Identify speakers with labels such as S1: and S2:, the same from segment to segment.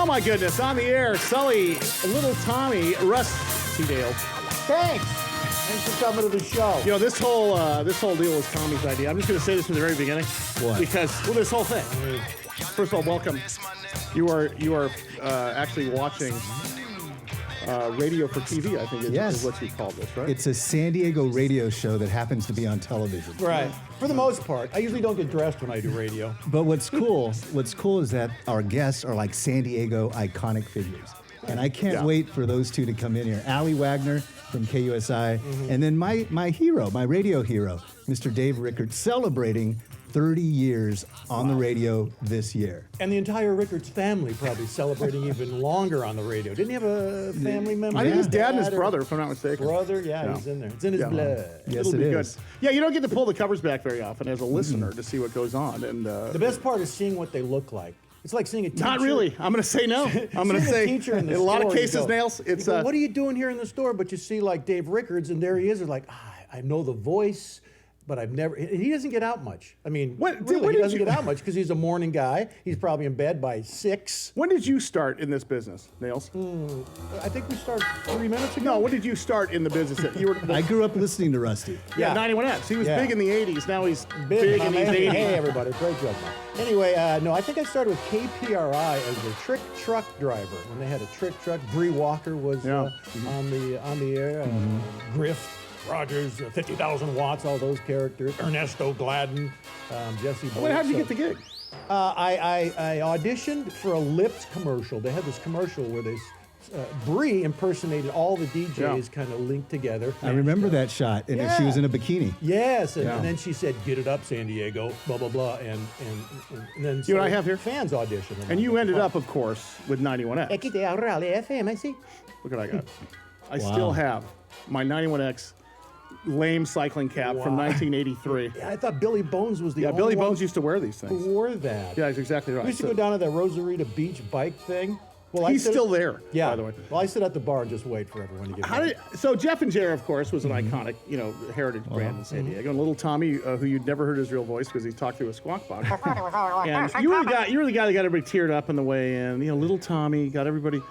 S1: Oh my goodness, on the air, Sully, Little Tommy, Russ, Nailz.
S2: Thanks for coming to the show.
S1: You know, this whole deal was Tommy's idea. I'm just going to say this from the very beginning.
S3: What?
S1: Because, well, this whole thing. First of all, welcome. You are actually watching radio for TV, I think is what you call this, right?
S3: It's a San Diego radio show that happens to be on television.
S2: Right. For the most part. I usually don't get dressed when I do radio.
S3: But what's cool is that our guests are like San Diego iconic figures. And I can't wait for those two to come in here. Allie Wagner from KUSI, and then my hero, my radio hero, Mr. Dave Rickards, celebrating 30 years on the radio this year.
S2: And the entire Rickards family probably celebrating even longer on the radio. Didn't he have a family member?
S1: I think his dad and his brother, if I'm not mistaken.
S2: Brother, he's in there. It's in his blood.
S3: Yes,
S1: It'll
S3: it
S1: be
S3: is.
S1: good. Yeah, you don't get to pull the covers back very often as a listener to see what goes on. And
S2: The best part is seeing what they look like. It's like seeing a teacher.
S1: not really. I'm going to say no. I'm going to say,
S2: a teacher in
S1: a lot of
S2: store,
S1: cases, Nailz, it's...
S2: you go, what are you doing here in the store? But you see like Dave Rickards, and there he is. It's like, I know the voice, but I've never... He doesn't get out much. I mean, he doesn't get out much because he's a morning guy. He's probably in bed by 6.
S1: When did you start in this business, Nailz?
S2: I think we started 3 minutes ago.
S1: No, when did you start in the business?
S3: I grew up listening to Rusty.
S1: Yeah, 91X. He was big in the 80s. Now he's
S2: Big
S1: in these 80s.
S2: Hey, everybody. Great job. Anyway, no, I think I started with KPRI as a trick truck driver. When they had a trick truck, Bree Walker was on the air. Griff Rogers, 50,000 watts, all those characters. Ernesto Gladden, Jesse Boyd.
S1: How did you get the gig?
S2: I auditioned for a Lips commercial. They had this commercial where Bree impersonated all the DJs kind of linked together.
S3: I remember that shot, and she was in a bikini.
S2: Yes, and then she said, "Get it up, San Diego," blah blah blah, and then
S1: You know what I have here?
S2: Fans audition.
S1: And you ended up, of course, with 91X.
S2: FM, I see.
S1: Look what I got. I still have my 91X lame cycling cap from 1983.
S2: Yeah, I thought Billy Bones was the only
S1: Billy
S2: one
S1: Bones used to wear these things.
S2: who wore that.
S1: Yeah, that's exactly right.
S2: We used to go down to that Rosarita Beach bike thing. Well,
S1: He's still there, by the way.
S2: Well, I sit at the bar and just wait for everyone to get back.
S1: So Jeff and Jerry, of course, was an iconic, heritage brand in San Diego. And little Tommy, who you'd never heard his real voice because he talked through a squawk box. And you were the guy that got everybody teared up on the way in. You know, little Tommy got everybody.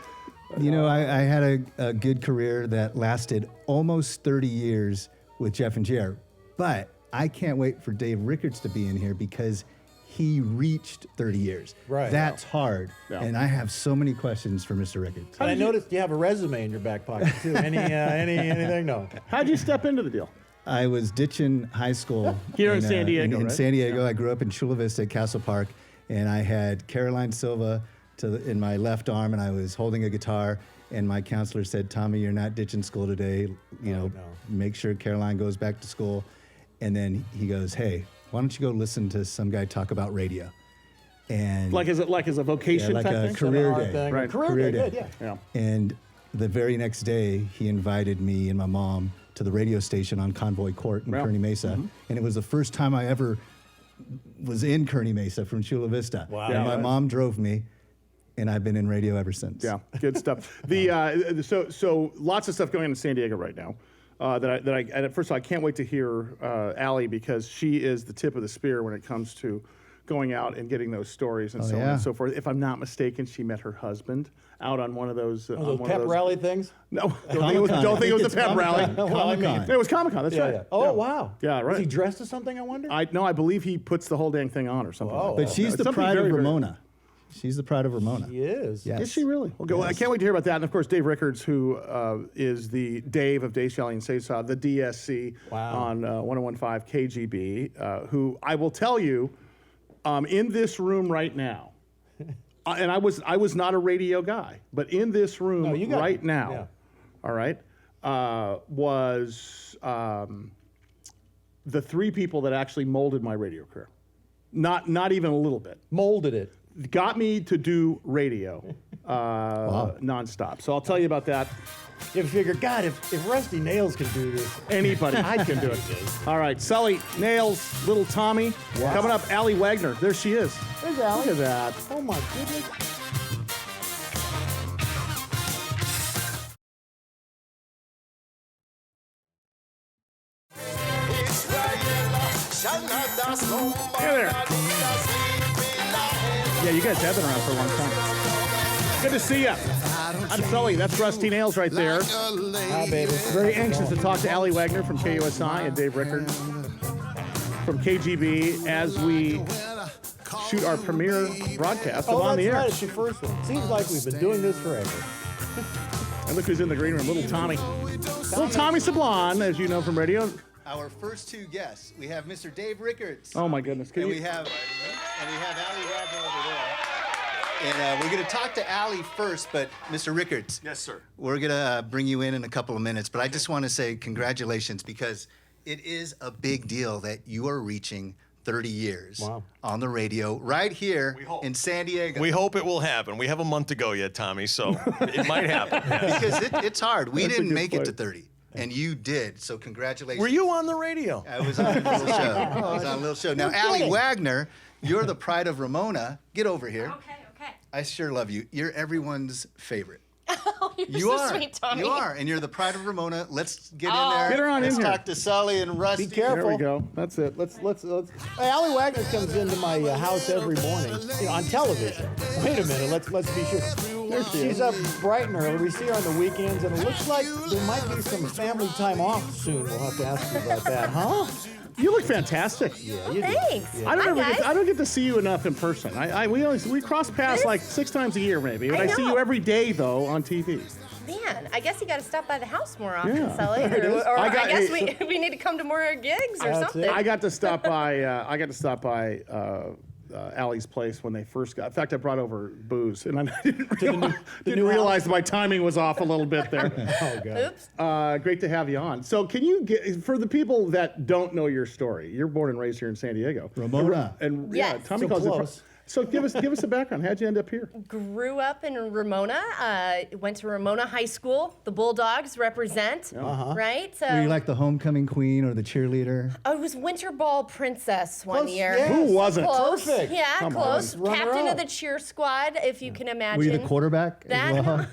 S3: I had a good career that lasted almost 30 years with Jeff and Jerry. But I can't wait for Dave Rickards to be in here because he reached 30 years.
S2: Right.
S3: That's hard.
S1: Yeah.
S3: And I have so many questions for Mr. Rickards.
S2: And I noticed you have a resume in your back pocket too. Anything? No.
S1: How'd you step into the deal?
S3: I was ditching high school.
S1: Here in San Diego,
S3: In
S1: right?
S3: San Diego. I grew up in Chula Vista, Castle Park, and I had Caroline Silva in my left arm, and I was holding a guitar, and my counselor said, "Tommy, you're not ditching school today. Make sure Caroline goes back to school." And then he goes, "Hey, why don't you go listen to some guy talk about radio?" And
S1: Like as a vocation
S3: like
S1: type
S3: a
S1: thing?
S3: career day.
S2: Thing.
S1: Right.
S2: Career day.
S1: Yeah.
S3: And the very next day, he invited me and my mom to the radio station on Convoy Court in Kearny Mesa. And it was the first time I ever was in Kearny Mesa from Chula Vista.
S2: Wow.
S3: And my mom drove me, and I've been in radio ever since.
S1: Yeah, good stuff. So lots of stuff going on in San Diego right now. And first of all, I can't wait to hear Allie because she is the tip of the spear when it comes to going out and getting those stories and so on and so forth. If I'm not mistaken, she met her husband out on one of those.
S2: Pep rally things?
S1: No, don't think it was a pep rally.
S3: Comic-Con.
S1: It was Comic-Con. That's right.
S2: Yeah. Oh wow.
S1: Yeah, right.
S2: Was he dressed as something? I wonder.
S1: I believe he puts the whole dang thing on or something.
S2: Oh.
S1: Like that.
S3: But she's
S1: It's
S3: the
S1: something
S3: pride of
S1: very, very-
S3: Ramona. She's the pride of Ramona.
S2: He is.
S3: Yes.
S1: Is she really? Okay, well, I can't wait to hear about that. And of course, Dave Rickards, who is the Dave of Dave, Shelley, and Saysaw, the DSC on 101.5 KGB, who I will tell you, in this room right now, and I was not a radio guy, but in this room right now, all right, was the 3 people that actually molded my radio career. Not even a little bit.
S2: Molded it.
S1: Got me to do radio nonstop. So I'll tell you about that.
S2: You figure, God, if Rusty Nailz can do this,
S1: Anybody
S2: I can do it.
S1: All right, Sully, Nailz, little Tommy. Coming up, Allie Wagner. There she is.
S2: There's Allie.
S1: Look at that.
S2: Oh my goodness.
S1: Hey there. Yeah, you guys have been around for a long time. Good to see you. I'm Sully. That's Russ Nailz right there.
S2: Hi, baby.
S1: Very anxious to talk to Allie Wagner from KUSI and Dave Rickards from KGB as we shoot our premiere broadcast of On the Air.
S2: Right. It's your first one. Seems like we've been doing this forever.
S1: And look who's in the green room, little Tommy. Little Tommy Sablon, as you know from radio.
S3: Our first two guests, we have Mr. Dave Rickards.
S1: Oh my goodness!
S3: And we have Allie Wagner over there. And we're going to talk to Allie first, but Mr. Rickards.
S4: Yes, sir.
S3: We're going to bring you in a couple of minutes, but I just want to say congratulations because it is a big deal that you are reaching 30 years on the radio right here in San Diego.
S4: We hope it will happen. We have a month to go yet, Tommy, so it might happen.
S3: Because it's hard. We
S1: That's a
S3: didn't
S1: good
S3: make it to
S1: point.
S3: 30. And you did, so congratulations.
S4: Were you on the radio?
S3: I was on a little show. I was on a little show. Now, Allie Wagner, you're the pride of Ramona. Get over here.
S5: Okay.
S3: I sure love you. You're everyone's favorite.
S5: Oh, you're
S3: You
S5: so
S3: are.
S5: sweet, Tommy.
S3: You are, and you're the pride of Ramona. Let's get in there.
S1: Get her on
S3: Let's
S1: in here.
S3: talk to Sully and Rusty.
S2: Be careful.
S1: There we go. That's it. Let's.
S2: Hey, Allie Wagner comes into my house every morning, on television. Wait a minute, let's be sure. She's up bright and early. We see her on the weekends, and it looks like there might be some family time off soon. We'll have to ask you about that, huh?
S1: You look fantastic.
S2: Yeah, you do.
S5: Thanks.
S1: I don't
S5: Hi,
S1: ever
S5: guys.
S1: I don't get to see you enough in person. We cross paths like 6 times a year maybe, but
S5: I
S1: I see
S5: know.
S1: you every day though on TV.
S5: Man, I guess you got to stop by the house more often,
S1: Yeah.
S5: Sully.
S1: There it is.
S5: Or
S1: I
S5: I,
S1: got-
S5: guess
S1: hey,
S5: we need to come to more gigs or
S2: That's
S5: something.
S2: it.
S1: I got to stop by. Allie's place when they first got. In fact, I brought over booze, and I didn't realize my timing was off a little bit there.
S2: Oh, God.
S5: Oops.
S1: Great to have you on. So, can you get for the people that don't know your story? You're born and raised here in San Diego,
S3: Ramona.
S1: and
S5: Yes.
S1: Tommy
S2: So
S1: calls
S2: close.
S1: it. So give us a background. How'd you end up here?
S5: Grew up in Ramona. Went to Ramona High School. The Bulldogs represent, right? So
S3: Were you like the homecoming queen or the cheerleader?
S5: I was Winter Ball Princess one
S2: Close,
S5: year.
S2: yeah.
S1: Who wasn't?
S5: Close.
S2: Perfect.
S5: Yeah,
S1: Come
S5: close.
S2: on. Runner
S5: Captain
S2: up.
S5: of the cheer squad, if you can imagine.
S3: Were you the quarterback?
S5: That
S3: Well,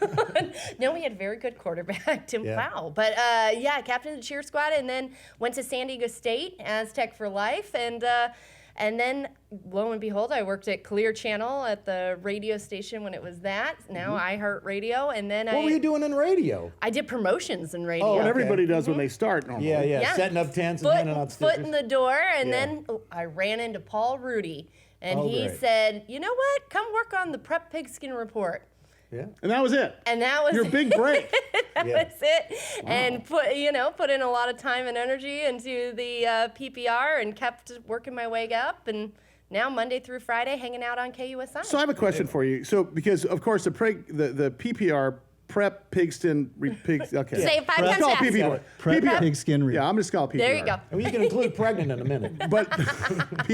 S5: no, we had a very good quarterback, Tim
S2: Yeah.
S5: Plow. But yeah, captain of the cheer squad, and then went to San Diego State, Aztec for life, and then lo and behold, I worked at Clear Channel at the radio station when it was that. Now iHeart Radio, and then
S2: What were you doing in radio?
S5: I did promotions in radio.
S1: What
S2: okay.
S1: everybody does when they start normally.
S2: Yeah,
S5: Yeah.
S2: setting up tents and handing out
S5: foot
S2: stickers.
S5: in the door, and
S2: Yeah.
S5: then I ran into Paul Rudy, and
S2: Oh,
S5: he
S2: great.
S5: said, "You know what? Come work on the Prep Pigskin Report."
S2: Yeah.
S1: And that was it.
S5: And that was
S1: Your big break.
S5: that
S2: Yeah.
S5: was it. And put in a lot of time and energy into the PPR, and kept working my way up, and now Monday through Friday hanging out on KUSI.
S1: So I have a question for you. So because of course the PPR Prep Pigskin Pigs. Okay.
S5: Say it 5
S1: Let's
S5: times
S1: call it
S5: fast.
S1: PPR.
S3: Prep
S1: PPR.
S3: pigskin.
S1: Yeah, I'm just call it PPR.
S5: There you go.
S2: I mean, you can include pregnant in a minute.
S1: But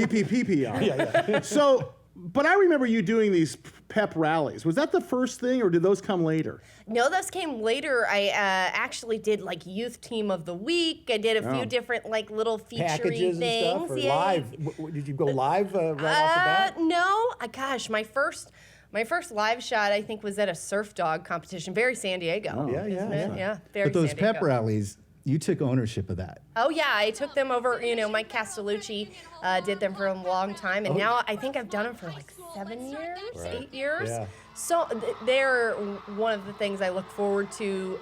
S1: PPR. So, but I remember you doing these pep rallies. Was that the first thing, or did those come later?
S5: No, those came later. I actually did like Youth Team of the Week. I did a few different like little featurey
S2: Packages
S5: things.
S2: and stuff, or
S5: Yeah.
S2: live. Did you go live right off the bat?
S5: No, gosh, my first live shot I think was at a surf dog competition, very San Diego.
S2: Yeah, yeah,
S5: isn't it?
S2: yeah.
S5: Yeah, very
S3: But those
S5: San
S3: pep
S5: Diego.
S3: rallies, you took ownership of that.
S5: Oh yeah, I took them over. Mike Castellucci did them for a long time, and now I think I've done them for like 7 years, 8 years.
S2: Yeah.
S5: So they're one of the things I look forward to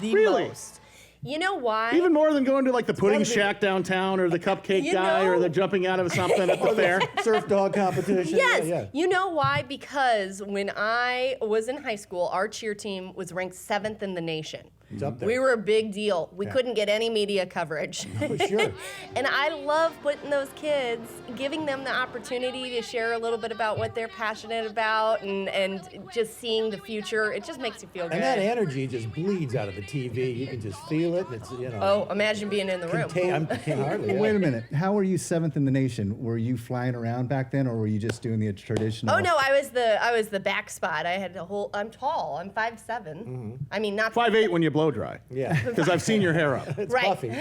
S5: the
S1: Really?
S5: most. You know why?
S1: Even more than going to like the pudding
S2: gotta be-
S1: shack downtown, or the cupcake
S5: You
S1: guy, or
S5: know-
S1: the jumping out of something at the fair.
S2: Surf dog competition.
S5: Yes.
S2: Yeah, yeah.
S5: You know why? Because when I was in high school, our cheer team was ranked 7th in the nation.
S2: It's up there.
S5: We were a big deal. We couldn't get any media coverage.
S2: Sure.
S5: And I love putting those kids, giving them the opportunity to share a little bit about what they're passionate about, and just seeing the future. It just makes you feel good.
S2: And that energy just bleeds out of the TV. You can just feel it. And it's,
S5: Oh, imagine being in the room.
S2: I can't hardly.
S3: Well,
S2: yeah.
S3: wait a minute. How were you 7th in the nation? Were you flying around back then, or were you just doing the traditional?
S5: Oh no, I was the back spot. I had a whole. I'm tall. I'm 5'7". I mean, not
S1: 5'8" when you blow dry.
S2: Yeah.
S1: Because I've seen your hair up.
S2: It's
S5: right.
S2: puffy.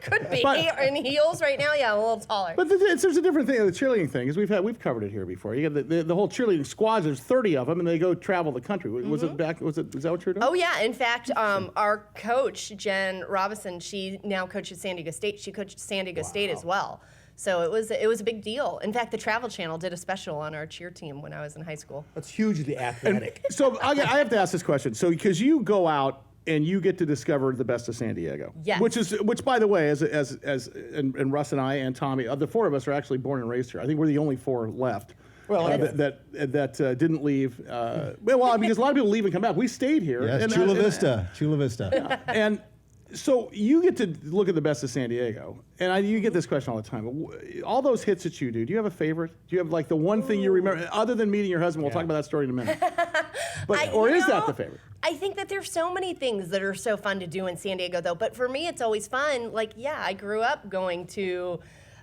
S5: Could be.
S1: But-
S5: In heels right now, yeah, I'm a little taller.
S1: But there's a different thing. The cheerleading thing is we've covered it here before. You got the whole cheerleading squads. There's 30 of them, and they go travel the country. Was it back? Was that what you're doing?
S5: Oh yeah, in fact, our coach Jen Robinson, she now coaches San Diego State. She coached San Diego State as well. So it was a big deal. In fact, the Travel Channel did a special on our cheer team when I was in high school.
S2: That's hugely athletic.
S1: So I have to ask this question. So because you go out and you get to discover the best of San Diego.
S5: Yes.
S1: Which by the way, and Russ and I and Tommy, the four of us are actually born and raised here. I think we're the only four left.
S2: Well,
S1: that didn't leave. Well, because a lot of people leave and come back. We stayed here.
S3: Yes,
S1: and,
S3: Chula Vista. Chula Vista.
S1: And so you get to look at the best of San Diego, and you get this question all the time. All those hits that you do you have a favorite? Do you have like the one thing you remember, other than meeting your husband? We'll talk about that story in a minute. But is that the favorite?
S5: I think that there's so many things that are so fun to do in San Diego, though. But for me, it's always fun. Like, yeah, I grew up going to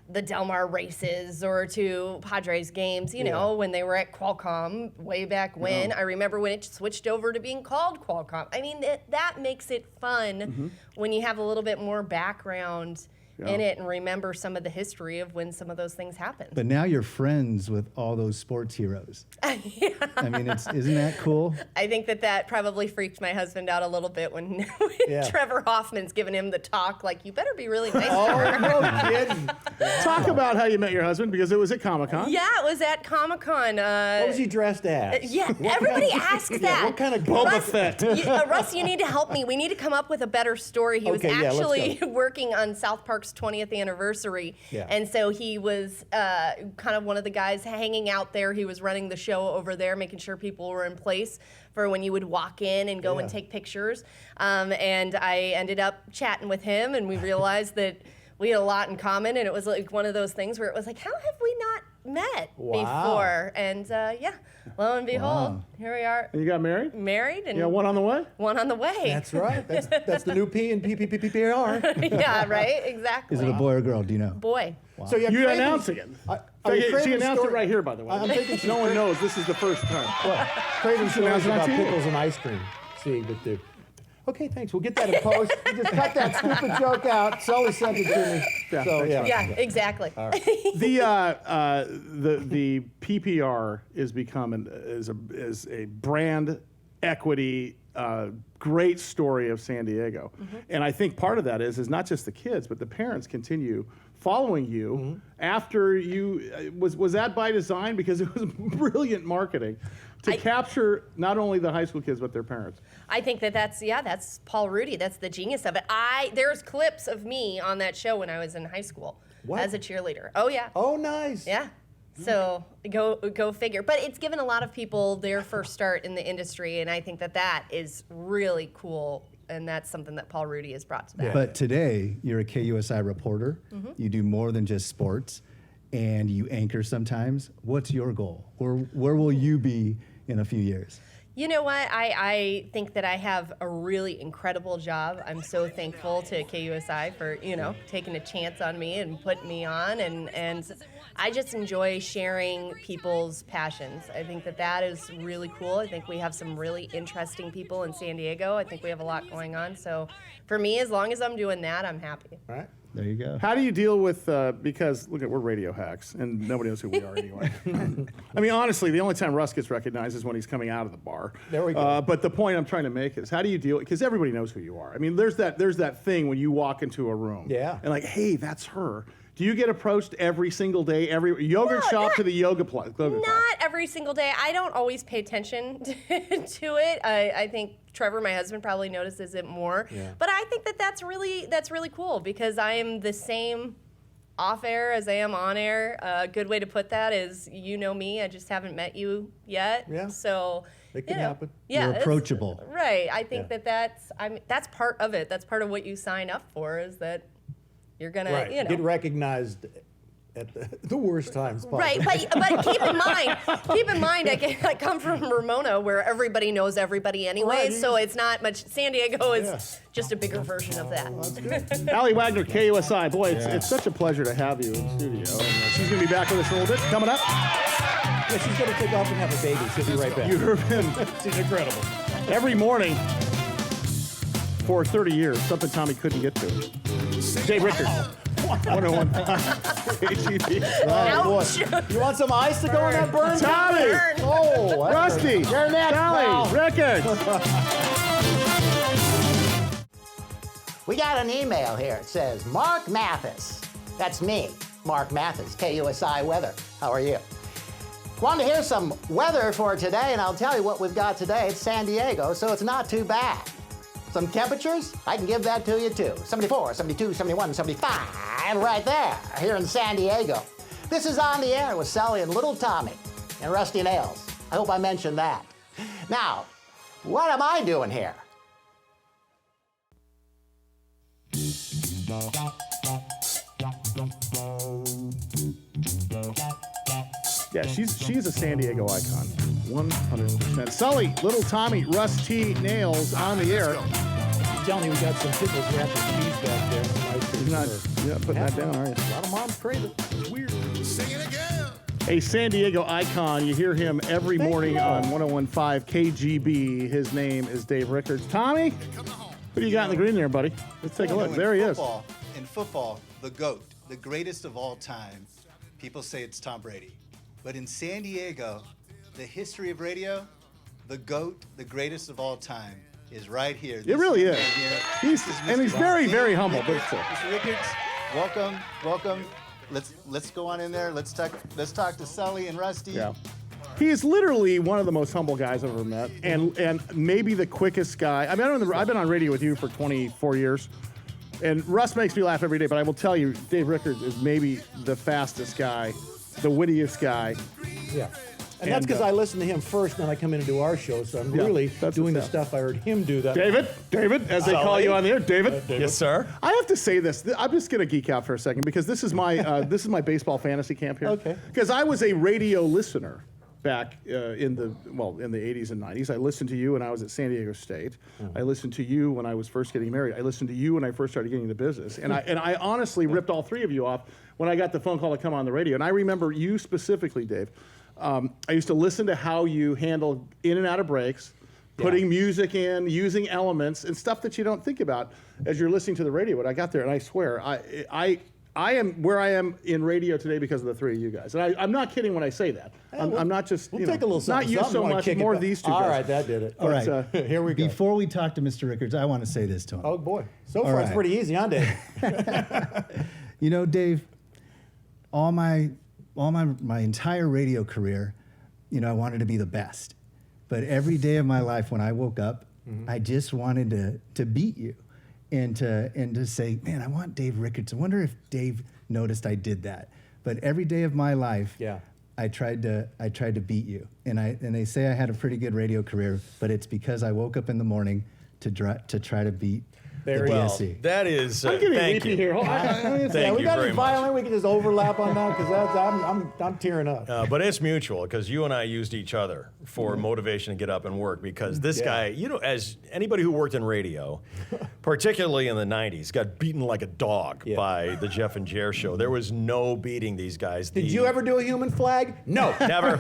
S5: the Del Mar races or to Padres games, you know, when they were at Qualcomm way back when. I remember when it switched over to being called Qualcomm. I mean, that makes it fun when you have a little bit more background in it and remember some of the history of when some of those things happened.
S3: But now you're friends with all those sports heroes. I mean, isn't that cool?
S5: I think that probably freaked my husband out a little bit when Trevor Hoffman's giving him the talk, like, you better be really nice to her.
S2: No kidding.
S1: Talk about how you met your husband, because it was at Comic-Con.
S5: Yeah, it was at Comic-Con.
S2: What was he dressed as?
S5: Yeah, everybody asks that.
S2: What kind of
S1: Boba Fett.
S5: Russ, you need to help me. We need to come up with a better story. He was actually working on South Park's 20th anniversary.
S2: Yeah.
S5: And so he was kind of one of the guys hanging out there. He was running the show over there, making sure people were in place for when you would walk in and go and take pictures. And I ended up chatting with him, and we realized that we had a lot in common, and it was like one of those things where it was like, how have we not met before? And lo and behold, here we are.
S1: And you got married?
S5: Married, and
S1: one on the way?
S5: one on the way.
S2: That's right. That's the new P and PPPPR.
S5: Yeah, right? Exactly.
S3: Is it a boy or girl? Do you know?
S5: Boy.
S2: So
S1: You're
S2: Craven's-
S1: announcing it. She announced it right here, by the way.
S2: I'm thinking
S1: no one knows this is the first time.
S2: Craven's stories
S1: announced it on
S2: about
S1: TV.
S2: pickles and ice cream. See, but the. Okay, thanks. We'll get that in post. Just cut that stupid joke out. Sully sent it to me.
S5: Yeah, exactly.
S1: The PPR is becoming is a brand equity great story of San Diego, and I think part of that is not just the kids, but the parents continue following you after you. Was that by design? Because it was brilliant marketing to capture not only the high school kids but their parents.
S5: I think that's Paul Rudy. That's the genius of it. There's clips of me on that show when I was in high school as a cheerleader. Oh yeah.
S2: Oh, nice.
S5: Yeah. So go figure. But it's given a lot of people their first start in the industry, and I think that is really cool, and that's something that Paul Rudy has brought to that.
S3: But today, you're a KUSI reporter. You do more than just sports, and you anchor sometimes. What's your goal? Where will you be in a few years?
S5: You know what? I think that I have a really incredible job. I'm so thankful to KUSI for, taking a chance on me and putting me on. And I just enjoy sharing people's passions. I think that is really cool. I think we have some really interesting people in San Diego. I think we have a lot going on. So for me, as long as I'm doing that, I'm happy.
S2: All right.
S3: There you go.
S1: How do you deal with, because look, we're radio hacks and nobody knows who we are anyway. I mean, honestly, the only time Russ gets recognized is when he's coming out of the bar.
S2: There we go.
S1: But the point I'm trying to make is, how do you deal, because everybody knows who you are. I mean, there's that thing when you walk into a room.
S2: Yeah.
S1: And like, hey, that's her. Do you get approached every single day, every yogurt shop to the yoga class?
S5: Not every single day. I don't always pay attention to it. I think Trevor, my husband, probably notices it more. Yeah. But I think that's really cool, because I am the same off air as I am on air. A good way to put that is, you know me, I just haven't met you yet.
S2: Yeah.
S5: So
S2: it can happen.
S5: Yeah,
S3: you're approachable.
S5: Right. I think that's part of it. That's part of what you sign up for, is that you're gonna
S2: get recognized at the worst times possible.
S5: Right, but keep in mind, I come from Ramona, where everybody knows everybody anyway, so it's not much. San Diego is just a bigger version of that.
S1: Allie Wagner, KUSI. Boy, it's such a pleasure to have you in studio. And, she's going to be back with us in a little bit. Coming up.
S2: Yeah, she's going to take off and have a baby. She'll be right back.
S1: You heard him.
S2: She's incredible.
S1: Every morning for 30 years, something Tommy couldn't get to. Dave Rickards. 101 KGB.
S5: Ouch!
S2: You want some ice to go in that burn?
S1: Tommy!
S2: Oh,
S1: Rusty!
S2: You're next, pal.
S1: Sally! Rickards!
S6: We got an email here. It says, Mark Mathis. That's me. Mark Mathis, KUSI Weather. How are you? Want to hear some weather for today, and I'll tell you what we've got today. It's San Diego, so it's not too bad. Some temperatures, I can give that to you too. 74, 72, 71, 75 right there here in San Diego. This is On the Air with Sully and Little Tommy and Rusty Nailz. I hope I mentioned that. Now, what am I doing here?
S1: Yeah, she's a San Diego icon, 100%. Sully, Little Tommy, Russ T, Nailz on the air.
S2: I'm telling you, we got some pickles wrapped in cheese back there.
S1: You're not putting that down, are you?
S2: A lot of moms crave it. It's weird.
S7: Sing it again.
S1: A San Diego icon. You hear him every morning on 101.5 KGB. His name is Dave Rickards. Tommy, what do you got in the green there, buddy? Let's take a look. There he is.
S3: In football, the GOAT, the greatest of all time, people say it's Tom Brady. But in San Diego, the history of radio, the GOAT, the greatest of all time, is right here.
S1: It really is.
S3: He's
S1: very, very humble.
S3: Mr. Rickards, welcome. Let's go on in there. Let's talk to Sully and Rusty.
S1: Yeah. He is literally one of the most humble guys I've ever met, and maybe the quickest guy. I mean, I've been on radio with you for 24 years, and Russ makes me laugh every day. But I will tell you, Dave Rickards is maybe the fastest guy, the wittiest guy.
S2: Yeah. And that's because I listen to him first, and then I come in and do our show. So I'm really doing the stuff I heard him do. That
S1: David, as they call you on the air, David.
S4: Yes, sir.
S1: I have to say this. I'm just going to geek out for a second because this is my baseball fantasy camp here.
S2: Okay.
S1: Because I was a radio listener back in the 80s and 90s. I listened to you when I was at San Diego State. I listened to you when I was first getting married. I listened to you when I first started getting into business. And I honestly ripped all three of you off when I got the phone call to come on the radio. And I remember you specifically, Dave. I used to listen to how you handle in and out of breaks, putting music in, using elements, and stuff that you don't think about as you're listening to the radio. But I got there, and I swear, I am where I am in radio today because of the three of you guys. And I'm not kidding when I say that. I'm not just,
S2: We'll take a little
S1: not you so much, more these two guys.
S2: All right, that did it.
S3: All right,
S2: here we go.
S3: Before we talk to Mr. Rickards, I want to say this to him.
S2: Oh, boy. So far, it's pretty easy, huh, Dave?
S3: You know, Dave, all my entire radio career, I wanted to be the best. But every day of my life when I woke up, I just wanted to beat you and to say, man, I want Dave Rickards. I wonder if Dave noticed I did that. But every day of my life, I tried to beat you. And they say I had a pretty good radio career, but it's because I woke up in the morning to try to beat the DSC.
S4: That is.
S1: I'm getting
S4: thank
S1: weepy
S4: you.
S1: here.
S4: Thank
S2: we
S4: you
S2: got
S4: very
S2: any
S4: much.
S2: violin? We can just overlap on that because I'm tearing up.
S4: But it's mutual because you and I used each other for motivation to get up and work because this guy, as anybody who worked in radio, particularly in the 90s, got beaten like a dog by the Jeff and Jer show. There was no beating these guys.
S2: Did you ever do a human flag? No.
S4: Never.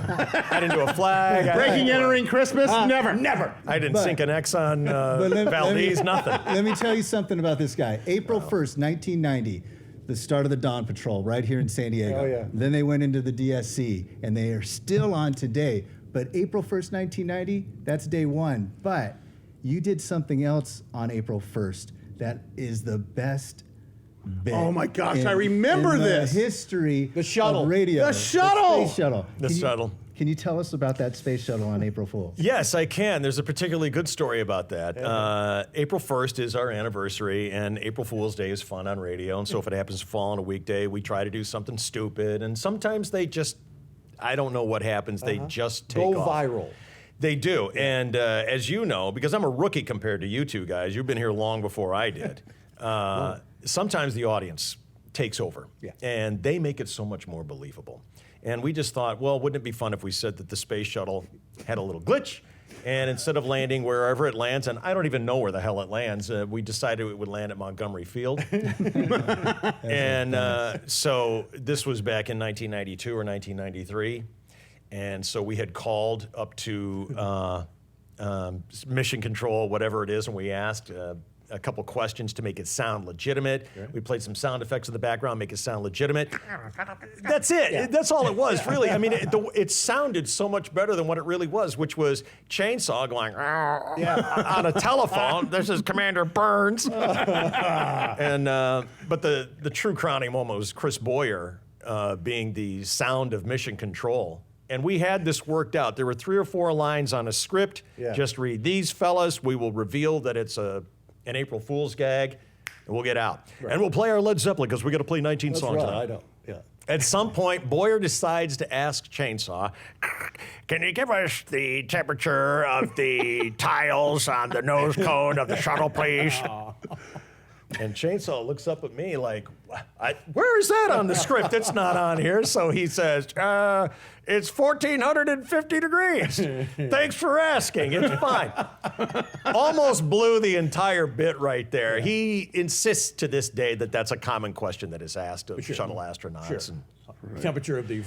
S4: I didn't do a flag.
S1: Breaking, entering, Christmas? Never.
S2: Never.
S4: I didn't sink an X on Valdez, nothing.
S3: Let me tell you something about this guy. April 1st, 1990, the start of the Dawn Patrol right here in San Diego.
S2: Oh, yeah.
S3: Then they went into the DSC, and they are still on today. But April 1st, 1990, that's day one. But you did something else on April 1st that is the best bit.
S1: Oh, my gosh, I remember this.
S3: The history
S2: The shuttle.
S3: of radio.
S1: The shuttle.
S3: Space shuttle.
S4: The shuttle.
S3: Can you tell us about that space shuttle on April Fool's?
S4: Yes, I can. There's a particularly good story about that. April 1st is our anniversary, and April Fool's Day is fun on radio. And so if it happens to fall on a weekday, we try to do something stupid. And sometimes they just, I don't know what happens, they just take
S2: Go
S4: off.
S2: viral.
S4: They do. And as you know, because I'm a rookie compared to you two guys, you've been here long before I did. Sometimes the audience takes over, and they make it so much more believable. And we just thought, well, wouldn't it be fun if we said that the space shuttle had a little glitch, and instead of landing wherever it lands, and I don't even know where the hell it lands, we decided it would land at Montgomery Field. And so this was back in 1992 or 1993. And so we had called up to mission control, whatever it is, and we asked a couple questions to make it sound legitimate. We played some sound effects in the background, make it sound legitimate. That's it. That's all it was, really. I mean, it sounded so much better than what it really was, which was chainsaw going on a telephone. This is Commander Burns. And but the true crowning moment was Chris Boyer being the sound of mission control. And we had this worked out. There were 3 or 4 lines on a script.
S2: Yeah.
S4: Just read these fellas. We will reveal that it's an April Fool's gag, and we'll get out. And we'll play our Led Zeppelin because we got to play 19 songs
S2: right,
S4: tonight.
S2: I know. Yeah.
S4: At some point, Boyer decides to ask Chainsaw, can you give us the temperature of the tiles on the nose cone of the shuttle, please? And Chainsaw looks up at me like, where is that on the script? It's not on here. So he says, it's 1,450 degrees. Thanks for asking. It's fine. Almost blew the entire bit right there. Yeah. He insists to this day that that's a common question that is asked of shuttle astronauts.
S2: Sure. Temperature of the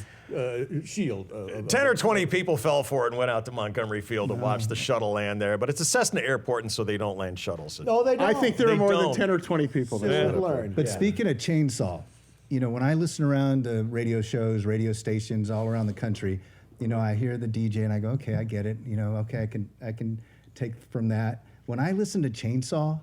S2: shield.
S4: 10 or 20 people fell for it and went out to Montgomery Field to watch the shuttle land there. But it's a Cessna airport, and so they don't land shuttles.
S2: No, they don't.
S1: I think there are
S4: They
S1: more than
S4: don't.
S1: 10 or 20 people there.
S3: But speaking of Chainsaw, you know, when I listen around to radio shows, radio stations all around the country, you know, I hear the DJ and I go, okay, I get it. You know, okay, I can take from that. When I listen to Chainsaw,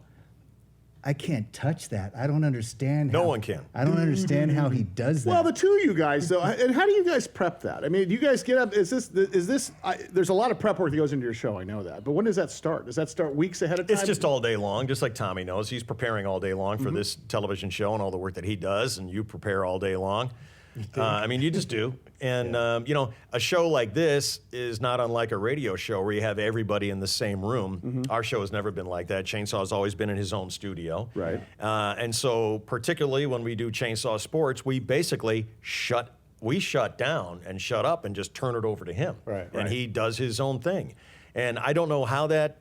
S3: I can't touch that. I don't understand.
S4: No one can.
S3: I don't understand how he does that.
S1: Well, the two of you guys, though, and how do you guys prep that? I mean, do you guys get up? There's a lot of prep work that goes into your show. I know that, but when does that start? Does that start weeks ahead of time?
S4: It's just all day long, just like Tommy knows. He's preparing all day long for this television show and all the work that he does, and you prepare all day long. I mean, you just do. And, you know, a show like this is not unlike a radio show where you have everybody in the same room. Our show has never been like that. Chainsaw has always been in his own studio.
S1: Right.
S4: And so particularly when we do Chainsaw Sports, we basically shut down and shut up and just turn it over to him.
S2: Right.
S4: And he does his own thing. And I don't know how that